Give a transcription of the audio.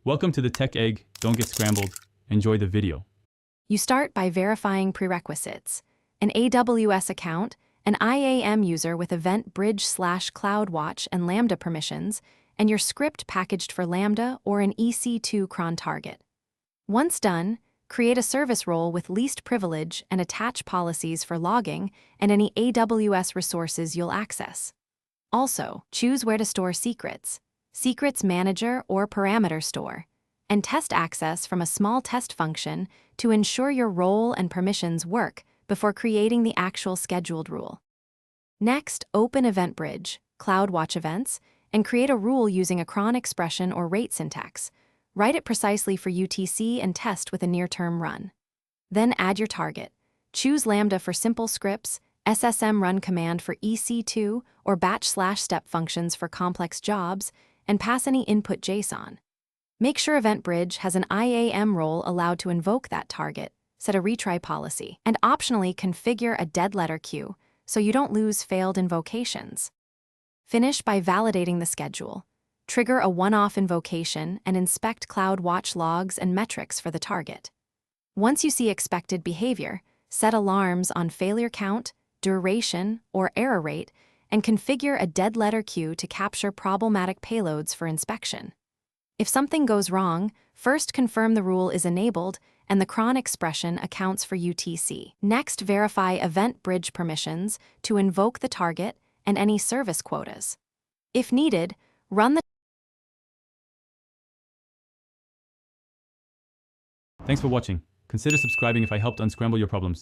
Welcome to the Tech Egg. Don't get scrambled. Enjoy the video. You start by verifying prerequisites: an AWS account, an IAM user with Event Bridge/CloudWatch and Lambda permissions, and your script packaged for Lambda or an EC2 cron target. Once done, create a service role with least privilege and attach policies for logging and any AWS resources you'll access. Also, choose where to store secrets, Secrets Manager or Parameter Store, and test access from a small test function to ensure your role and permissions work before creating the actual scheduled rule. Next, open EventBridge, CloudWatch events, and create a rule using a cron expression or rate syntax. Write it precisely for UTC and test with a near-term run. Then add your target. Choose Lambda for simple scripts, SSM run command for EC2, or batch/step functions for complex jobs, and pass any input JSON. Make sure EventBridge has an IAM role allowed to invoke that target, set a retry policy, and optionally configure a dead letter queue so you don't lose failed invocations. Finish by validating the schedule. Trigger a one-off invocation and inspect CloudWatch logs and metrics for the target. Once you see expected behavior, set alarms on failure count, duration, or error rate, and configure a dead letter queue to capture problematic payloads for inspection. If something goes wrong, first confirm the rule is enabled and the cron expression accounts for UTC. Next, verify EventBridge permissions to invoke the target and any service quotas. If needed, run the Thanks for watching. Consider subscribing if I helped unscramble your problems.